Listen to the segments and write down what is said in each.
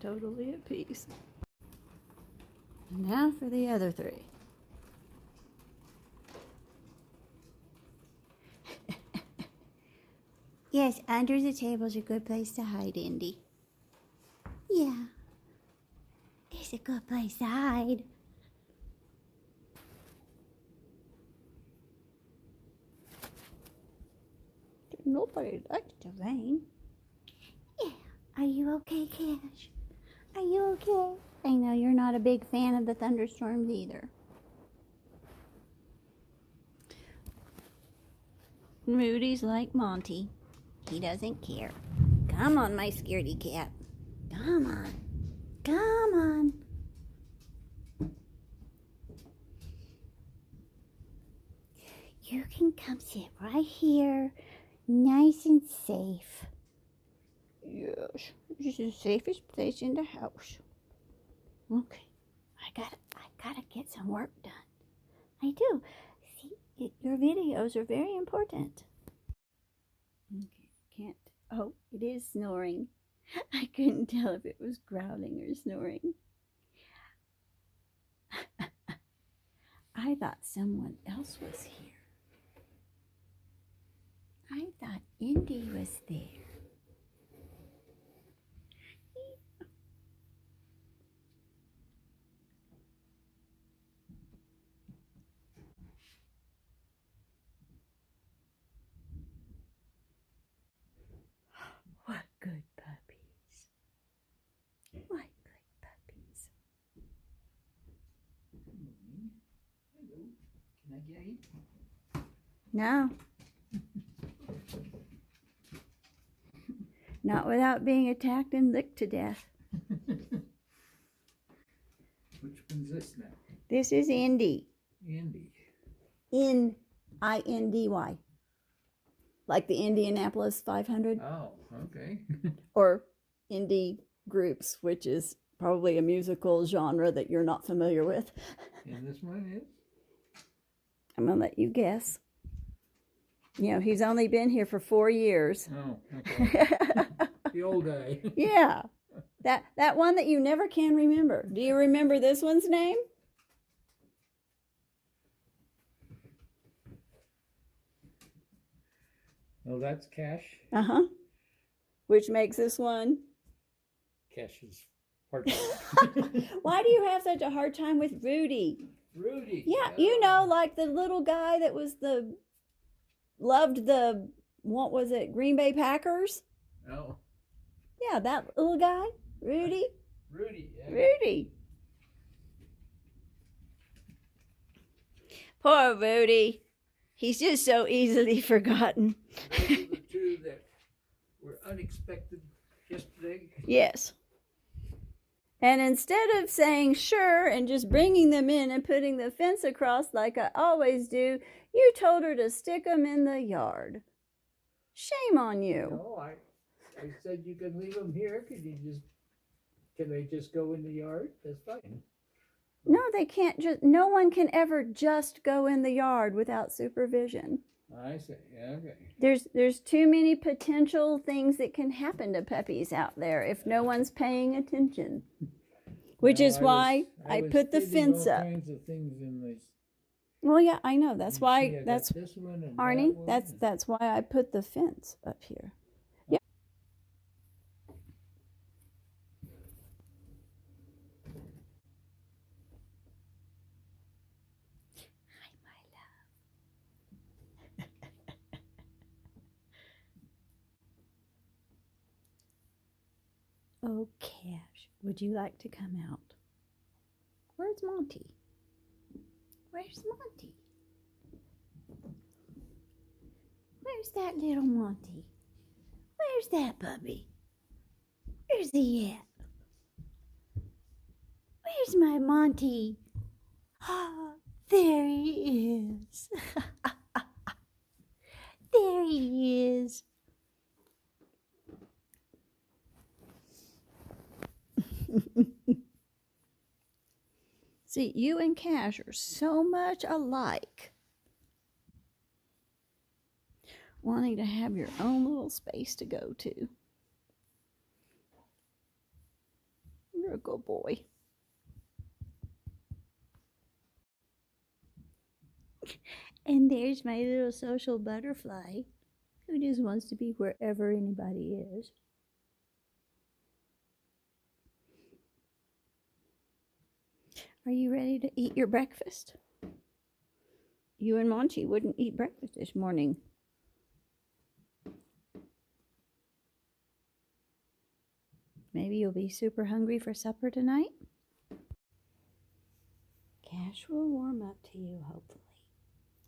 totally at peace. Now for the other three. Yes, under the table's a good place to hide, Indy. Yeah, it's a good place to hide. Nobody likes the rain. Yeah, are you okay, Cash? Are you okay? I know you're not a big fan of the thunderstorms either. Moody's like Monty. He doesn't care. Come on, my scaredy cat. Come on. Come on. You can come sit right here, nice and safe. Yes, this is the safest place in the house. Okay, I gotta get some work done. I do. See, your videos are very important. Okay, can't. Oh, it is snoring. I couldn't tell if it was growling or snoring. I thought someone else was here. I thought Indy was there. What good puppies. What good puppies. Hello. Can I get you? No. Not without being attacked and licked to death. Which one's this now? This is Indy. Andy. Indy. Like the Indianapolis 500. Oh, okay. Or indie groups, which is probably a musical genre that you're not familiar with. And this one is? I'm going to let you guess. You know, he's only been here for 4 years. Oh, okay. The old guy. Yeah. That one that you never can remember. Do you remember this one's name? Oh, that's Cash. Uh-huh. Which makes this one? Cash's partner. Why do you have such a hard time with Rudy? Rudy. Yeah, you know, like the little guy that was loved the, what was it, Green Bay Packers? Oh. Yeah, that little guy, Rudy. Rudy. Yeah. Rudy. Poor Rudy. He's just so easily forgotten. Those are the two that were unexpected yesterday. Yes. And instead of saying sure and just bringing them in and putting the fence across like I always do, you told her to stick them in the yard. Shame on you. No, I said you can leave them here. Can they just go in the yard? That's fine. No, they can't no one can ever just go in the yard without supervision. I see. Yeah, okay. There's too many potential things that can happen to puppies out there if no one's paying attention. Which is why I put the fence up. All kinds of things in this. Well, yeah, I know. That's why. That's this one and Arnie. That one. That's why I put the fence up here. Yeah. Hi, my love. Oh, Cash, would you like to come out? Where's Monty? Where's Monty? Where's that little Monty? Where's that puppy? Where's he at? Where's my Monty? Ah, there he is. There he is. See, you and Cash are so much alike. Wanting to have your own little space to go to. You're a good boy. And there's my little social butterfly who just wants to be wherever anybody is. Are you ready to eat your breakfast? You and Monty wouldn't eat breakfast this morning. Maybe you'll be super hungry for supper tonight? Cash will warm up to you, hopefully.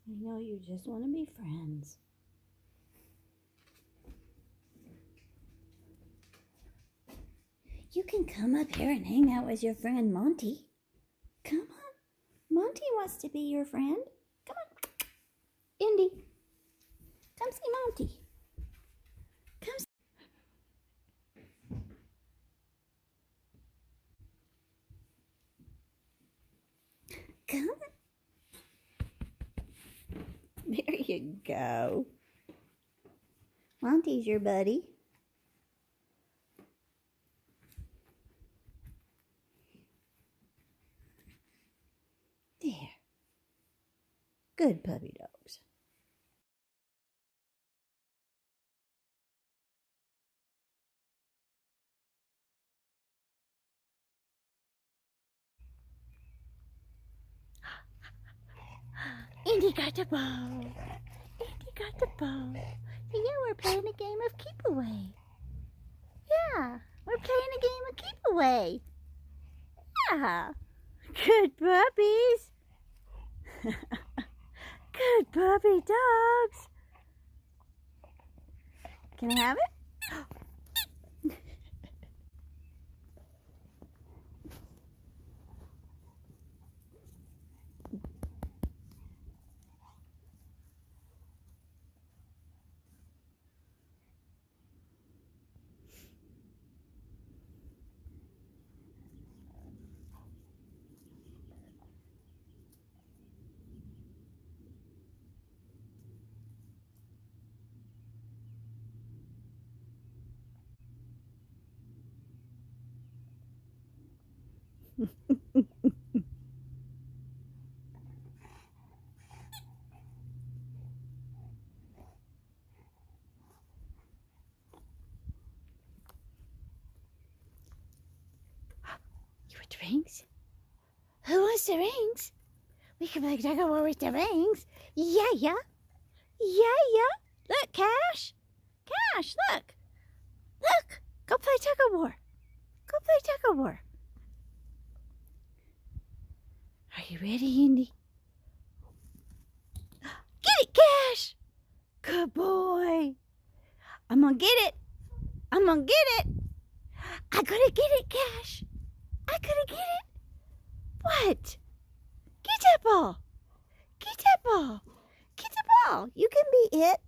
I know you just want to be friends. You can come up here and hang out with your friend Monty. Come on. Monty wants to be your friend. Come on. Indy. Come see Monty. Come see. Come on. There you go. Monty's your buddy. There. Good puppy dogs. Indy got the ball. Indy got the ball. Yeah, we're playing a game of keep away. Yeah, we're playing a game of keep away. Yeah. Good puppies. Good puppy dogs. Can I have it? You want the rings? Who wants the rings? We can play tug of war with the rings. Yeah, yeah. Yeah, yeah. Look, Cash. Cash, look. Look. Go play tug of war. Go play tug of war. Are you ready, Indy? Get it, Cash. Good boy. I'm gonna get it. I'm gonna get it. I gotta get it, Cash. I gotta get it. What? Get that ball. Get that ball. Get the ball. You can be it.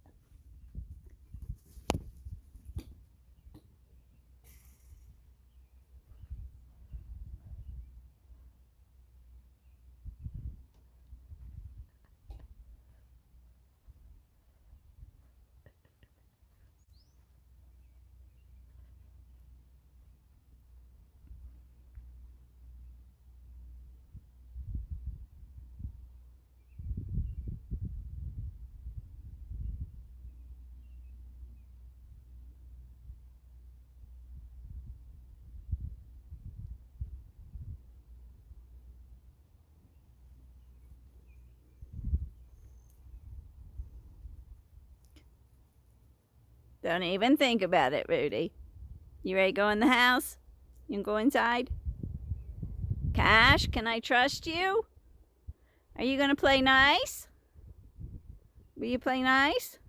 Don't even think about it, Rudy. You ready to go in the house? You can go inside? Cash, can I trust you? Are you going to play nice? Will you play nice?